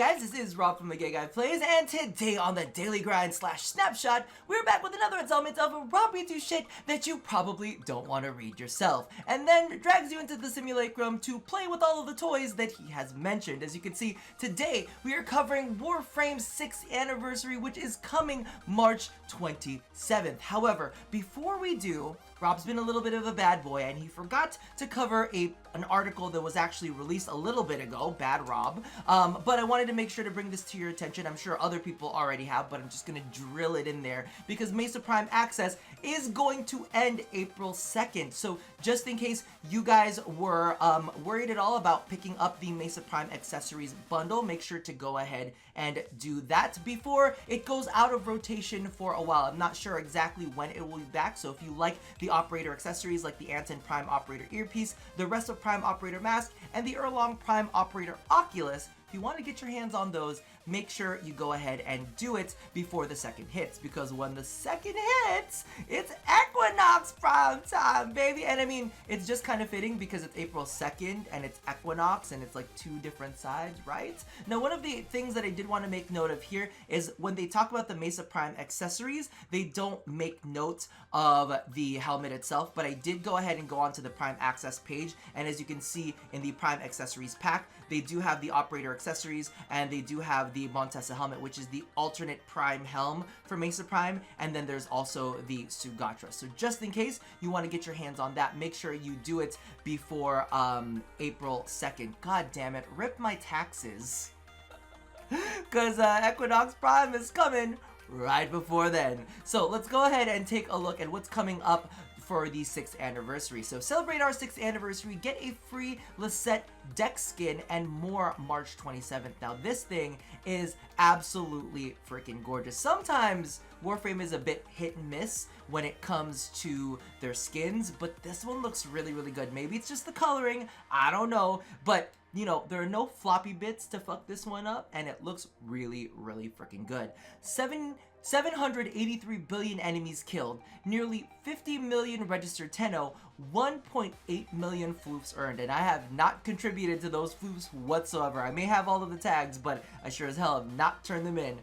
guys, this is Rob from The Gay Guy Plays, and today on the Daily Grind / Snapshot, we're back with another installment of Rob reads you shit that you probably don't want to read yourself, and then drags you into the simulacrum to play with all of the toys that he has mentioned. As you can see, today we are covering Warframe's 6th anniversary, which is coming March 27th. However, before we do, Rob's been a little bit of a bad boy, and he forgot to cover an article that was actually released a little bit ago. Bad Rob. But I wanted to make sure to bring this to your attention. I'm sure other people already have, but I'm just going to drill it in there because Mesa Prime Access is going to end April 2nd. So just in case you guys were worried at all about picking up the Mesa Prime Accessories bundle, make sure to go ahead and do that before it goes out of rotation for a while. I'm not sure exactly when it will be back, so if you like the Operator accessories like the Anton Prime Operator earpiece, the Resto Prime Operator mask, and the Erlong Prime Operator Oculus, if you want to get your hands on those, make sure you go ahead and do it before the second hits, because when the second hits, it's Equinox Prime time, baby! And I mean, it's just kind of fitting because it's April 2nd and it's Equinox and it's like two different sides, right? Now, one of the things that I did want to make note of here is when they talk about the Mesa Prime accessories, they don't make note of the helmet itself, but I did go ahead and go onto the Prime Access page, and as you can see in the Prime Accessories pack, they do have the Operator accessories, and they do have the Montesa helmet, which is the alternate Prime helm for Mesa Prime, and then there's also the Sugatra. So just in case you want to get your hands on that, make sure you do it before April 2nd. God damn it, rip my taxes. Because Equinox Prime is coming right before then. So let's go ahead and take a look at what's coming up for the 6th anniversary. So celebrate our 6th anniversary, get a free Lisette deck skin, and more March 27th. Now this thing is absolutely freaking gorgeous. Sometimes Warframe is a bit hit and miss when it comes to their skins, but this one looks really, really good. Maybe it's just the coloring, I don't know, but you know, there are no floppy bits to fuck this one up, and it looks really, really freaking good. 783 billion enemies killed, nearly 50 million registered Tenno, 1.8 million floofs earned, and I have not contributed to those floofs whatsoever. I may have all of the tags, but I sure as hell have not turned them in.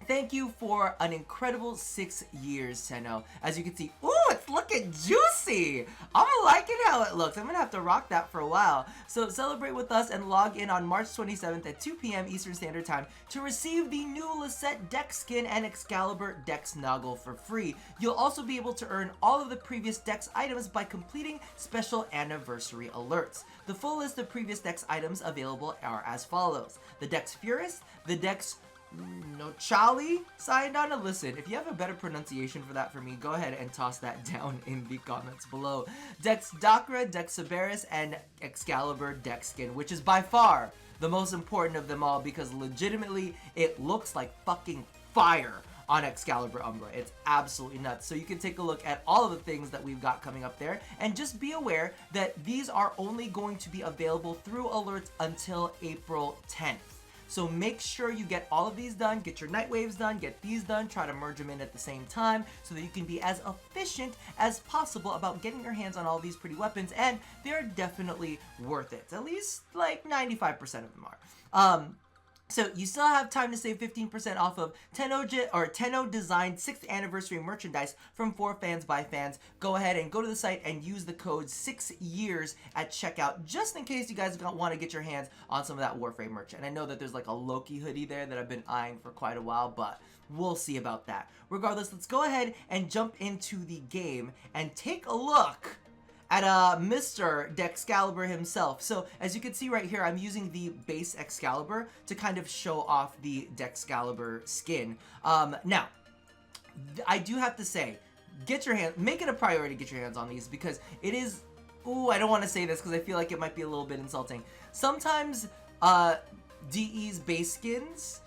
Thank you for an incredible 6 years, Tenno. As you can see, ooh, it's looking juicy! I'm liking how it looks. I'm gonna have to rock that for a while. So celebrate with us and log in on March 27th at 2 p.m. Eastern Standard Time to receive the new Lisette deck skin and Excalibur Dex Noggle for free. You'll also be able to earn all of the previous Dex items by completing special anniversary alerts. The full list of previous Dex items available are as follows: the Dex Pyrrhus, the Dex Nochali SANDR. Listen, if you have a better pronunciation for that for me, go ahead and toss that down in the comments below. Dex Chakra, Dex Cerberus, and Excalibur Dex Skin, which is by far the most important of them all because legitimately it looks like fucking fire on Excalibur Umbra. It's absolutely nuts. So you can take a look at all of the things that we've got coming up there, and just be aware that these are only going to be available through alerts until April 10th. So make sure you get all of these done, get your night waves done, get these done, try to merge them in at the same time so that you can be as efficient as possible about getting your hands on all these pretty weapons, and they're definitely worth it. At least like 95% of them are. So you still have time to save 15% off of Tenno designed 6th anniversary merchandise from For Fans by Fans. Go ahead and go to the site and use the code 6years at checkout, just in case you guys want to get your hands on some of that Warframe merch. And I know that there's like a Loki hoodie there that I've been eyeing for quite a while, but we'll see about that. Regardless, let's go ahead and jump into the game and take a look at Mr. Dexcalibur himself. So as you can see right here, I'm using the base Excalibur to kind of show off the Dexcalibur skin. Now, I do have to say, make it a priority to get your hands on these, because it is, ooh, I don't want to say this because I feel like it might be a little bit insulting. Sometimes DE's base skins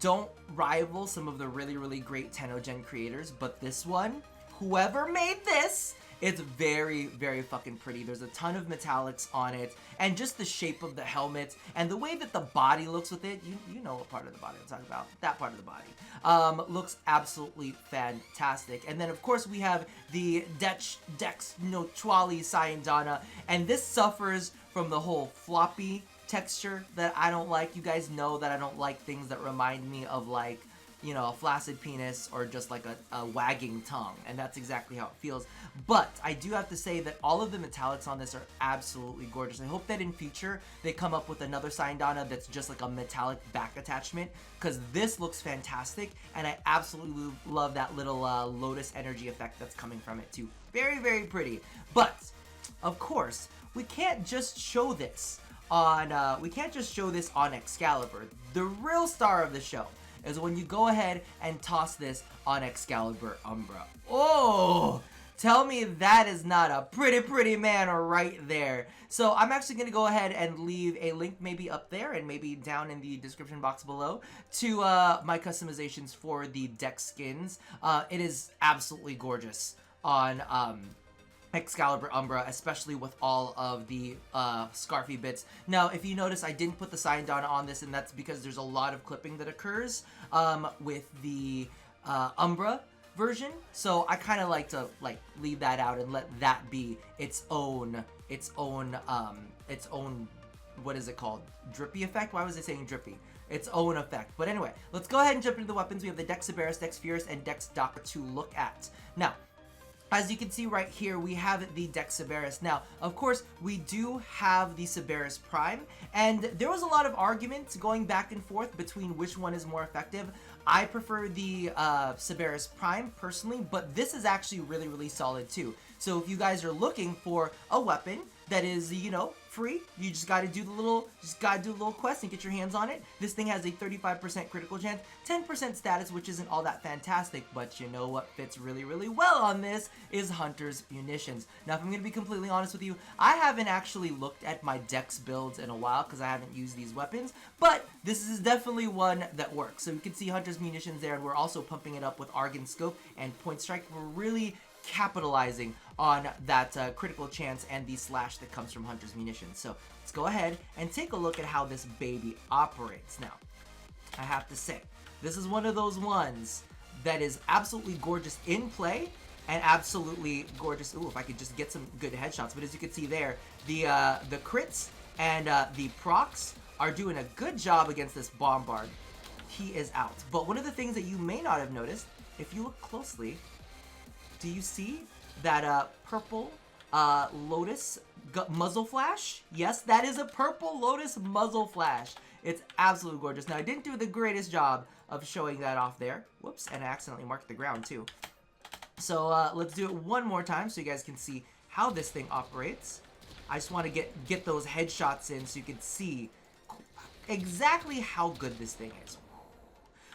don't rival some of the really, really great Tenno Gen creators, but this one, whoever made this, it's very, very fucking pretty. There's a ton of metallics on it, and just the shape of the helmet and the way that the body looks with it, you know what part of the body I'm talking about, that part of the body, looks absolutely fantastic. And then of course we have the Dex Nochali SANDR, and this suffers from the whole floppy texture that I don't like. You guys know that I don't like things that remind me of like, you know, a flaccid penis or just like a wagging tongue, and that's exactly how it feels. But I do have to say that all of the metallics on this are absolutely gorgeous. I hope that in future they come up with another SANDR that's just like a metallic back attachment, because this looks fantastic, and I absolutely love that little lotus energy effect that's coming from it too. Very, very pretty. But of course, we can't just show this on Excalibur. The real star of the show is when you go ahead and toss this on Excalibur Umbra. Oh, tell me that is not a pretty man right there. So I'm actually going to go ahead and leave a link maybe up there and maybe down in the description box below to my customizations for the deck skins. It is absolutely gorgeous on Excalibur Umbra, especially with all of the scarfy bits. Now, if you notice, I didn't put the SANDR on this, and that's because there's a lot of clipping that occurs with the Umbra version. So I kind of like to leave that out and let that be its own what is it called? Drippy effect? Why was I saying drippy? Its own effect. But anyway, let's go ahead and jump into the weapons. We have the Dex Cerberus, Dex Pyrrhus, and Dex Chakra to look at. Now, as you can see right here, we have the Dex Cerberus. Now, of course, we do have the Cerberus Prime, and there was a lot of arguments going back and forth between which one is more effective. I prefer the Cerberus Prime personally, but this is actually really solid too. So if you guys are looking for a weapon that is, you know, free, you just gotta do the little quest and get your hands on it. This thing has a 35% critical chance, 10% status, which isn't all that fantastic, but you know what fits really well on this is Hunter's Munitions. Now, if I'm gonna be completely honest with you, I haven't actually looked at my Dex builds in a while because I haven't used these weapons, but this is definitely one that works. So you can see Hunter's Munitions there, and we're also pumping it up with Argon Scope and Point Strike. We're really capitalizing on that critical chance and the slash that comes from Hunter's Munitions. So let's go ahead and take a look at how this baby operates. Now, I have to say, this is one of those ones that is absolutely gorgeous in play and absolutely gorgeous. Ooh, if I could just get some good headshots. But as you can see there, the crits and the procs are doing a good job against this Bombard. He is out. But one of the things that you may not have noticed, if you look closely, do you see that purple Lotus muzzle flash? Yes, that is a purple Lotus muzzle flash. It's absolutely gorgeous. Now, I didn't do the greatest job of showing that off there. Whoops, and I accidentally marked the ground too. So let's do it one more time so you guys can see how this thing operates. I just want to get those headshots in so you can see exactly how good this thing is.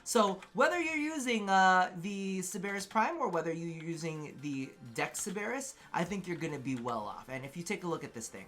So whether you're using the Cerberus Prime or whether you're using the Dex Cerberus, I think you're going to be well off. And if you take a look at this thing,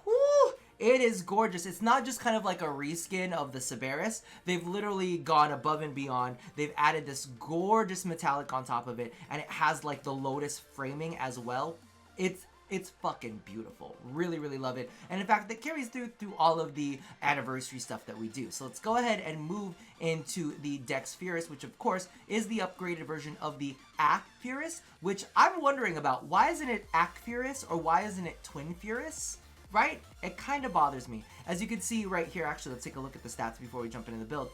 whoo, it is gorgeous. It's not just kind of like a reskin of the Cerberus. They've literally gone above and beyond. They've added this gorgeous metallic on top of it, and it has like the Lotus framing as well. It's fucking beautiful. Really love it. And in fact, that carries through all of the anniversary stuff that we do. So let's go ahead and move into the Dex Pyrrhus, which of course is the upgraded version of the Ak Pyrrhus, which I'm wondering about. Why isn't it Ak Pyrrhus or why isn't it Twin Pyrrhus? Right? It kind of bothers me. As you can see right here, actually, let's take a look at the stats before we jump into the build.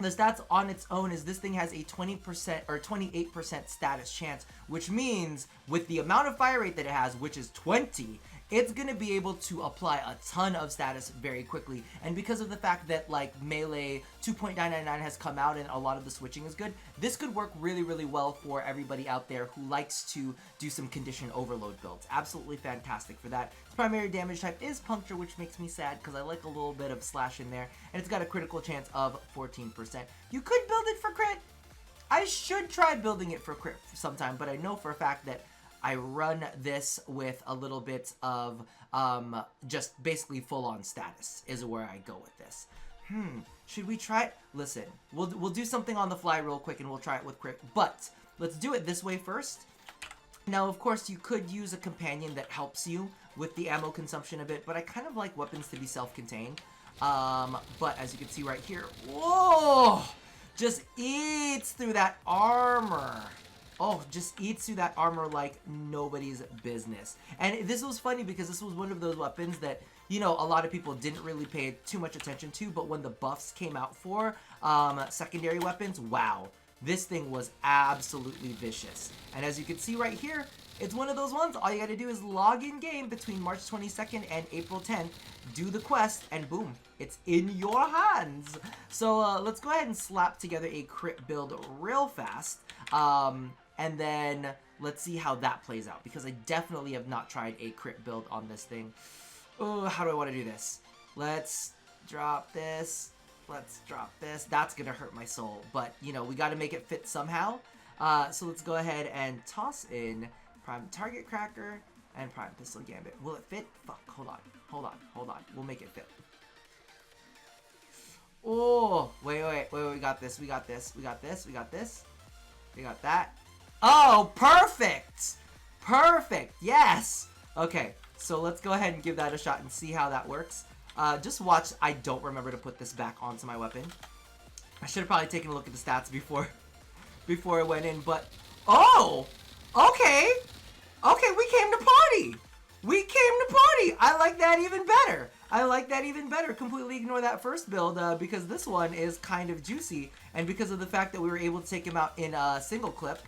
The stats on its own is this thing has a 20% or 28% status chance, which means with the amount of fire rate that it has, which is 20, it's going to be able to apply a ton of status very quickly. And because of the fact that like Melee 2.999 has come out and a lot of the switching is good, this could work really well for everybody out there who likes to do some condition overload builds. Absolutely fantastic for that. Its primary damage type is Puncture, which makes me sad because I like a little bit of slash in there, and it's got a critical chance of 14%. You could build it for crit. I should try building it for crit sometime, but I know for a fact that I run this with a little bit of just basically full-on status is where I go with this. Should we try it? Listen, we'll do something on the fly real quick and we'll try it with crit, but let's do it this way first. Now, of course, you could use a companion that helps you with the ammo consumption a bit, but I kind of like weapons to be self-contained. But as you can see right here, whoa! Just eats through that armor. oh, just eats through that armor like nobody's business. And this was funny because this was one of those weapons that, you know, a lot of people didn't really pay too much attention to, but when the buffs came out for secondary weapons, wow, this thing was absolutely vicious. And as you can see right here, it's one of those ones, all you gotta do is log in game between March 22nd and April 10th, do the quest, and boom, it's in your hands. So let's go ahead and slap together a crit build real fast, and then let's see how that plays out, because I definitely have not tried a crit build on this thing. Oh, how do I want to do this? Let's drop this. Let's drop this. That's gonna hurt my soul, but you know, we gotta make it fit somehow. So let's go ahead and toss in Prime Target Cracker and Prime Pistol Gambit. Will it fit? Fuck, hold on. We'll make it fit. Oh, wait, we got this. We got that. Oh, perfect! Perfect, yes! Okay, so let's go ahead and give that a shot and see how that works. Just watch, I don't remember to put this back onto my weapon. I should have probably taken a look at the stats before I went in, but... Oh! Okay! Okay, we came to party! I like that even better. Completely ignore that first build because this one is kind of juicy. And because of the fact that we were able to take him out in a single clip,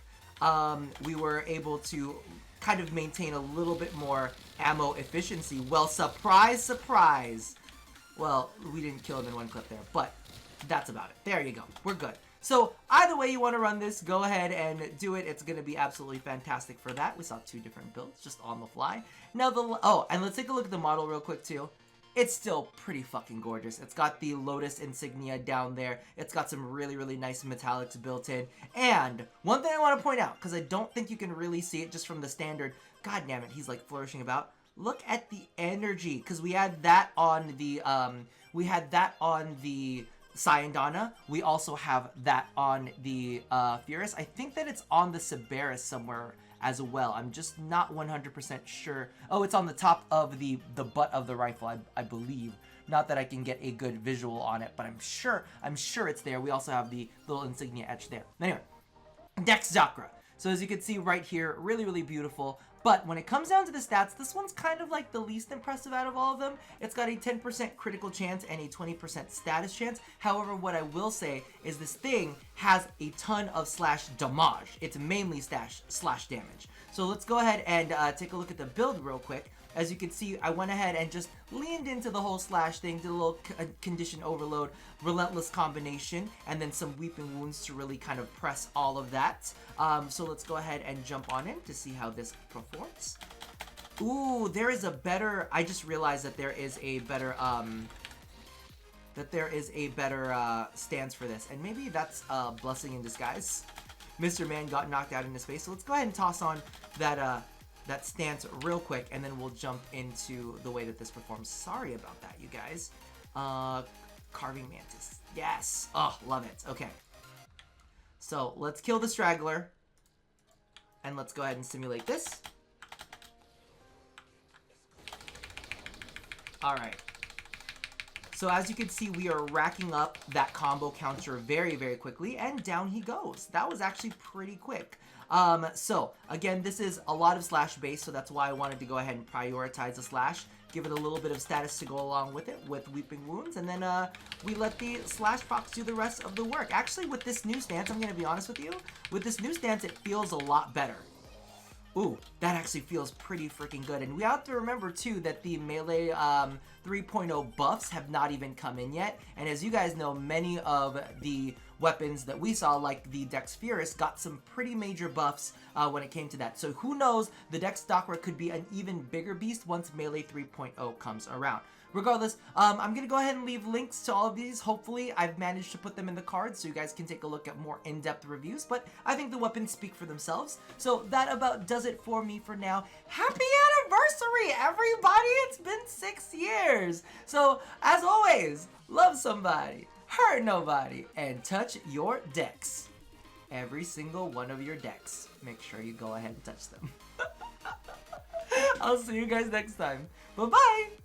we were able to kind of maintain a little bit more ammo efficiency. Well, surprise, surprise. Well, we didn't kill him in one clip there, but that's about it. There you go. We're good. So either way you want to run this, go ahead and do it. It's going to be absolutely fantastic for that. We saw 2 different builds just on the fly. Now and let's take a look at the model real quick too. It's still pretty fucking gorgeous. It's got the Lotus insignia down there. It's got some really, really nice metallics built in. And one thing I want to point out, because I don't think you can really see it just from the standard. God damn it, he's like flourishing about. Look at the energy, because we had that on the Syandana. We also have that on the Pyrrhus. I think that it's on the Cerberus somewhere as well. I'm just not 100% sure. Oh, it's on the top of the butt of the rifle, I believe. Not that I can get a good visual on it, but I'm sure it's there. We also have the little insignia etched there. Anyway, Dex Chakra. So as you can see right here, really, really beautiful. But when it comes down to the stats, this one's kind of like the least impressive out of all of them. It's got a 10% critical chance and a 20% status chance. However, what I will say is this thing has a ton of slash damage. It's mainly slash damage. So let's go ahead and take a look at the build real quick. As you can see, I went ahead and just leaned into the whole slash thing, did a little condition overload, relentless combination, and then some weeping wounds to really kind of press all of that. So let's go ahead and jump on in to see how this performs. Ooh, there is a better, I just realized that there is a better, stance for this. And maybe that's a blessing in disguise. Mr. Man got knocked out in his face. So let's go ahead and toss on that, that stance real quick, and then we'll jump into the way that this performs. Sorry about that, you guys. Carving Mantis. Yes. Oh, love it. Okay. So let's kill the straggler, and let's go ahead and simulate this. All right. So as you can see, we are racking up that combo counter very, very quickly, and down he goes. That was actually pretty quick. So again, this is a lot of slash base, so that's why I wanted to go ahead and prioritize the slash, give it a little bit of status to go along with it with Weeping Wounds, and then we let the slash procs do the rest of the work. Actually, with this new stance, I'm going to be honest with you, with this new stance, it feels a lot better. Ooh, that actually feels pretty freaking good. And we have to remember, too, that the melee 3.0 buffs have not even come in yet. And as you guys know, many of the weapons that we saw, like the Dex Pyrrhus, got some pretty major buffs when it came to that. So who knows, the Dex Chakra could be an even bigger beast once melee 3.0 comes around. Regardless, I'm going to go ahead and leave links to all of these. Hopefully, I've managed to put them in the cards so you guys can take a look at more in-depth reviews, but I think the weapons speak for themselves. So that about does it for me for now. Happy anniversary, everybody! It's been 6 years! So, as always, love somebody, hurt nobody, and touch your decks. Every single one of your decks. Make sure you go ahead and touch them. I'll see you guys next time. Bye-bye!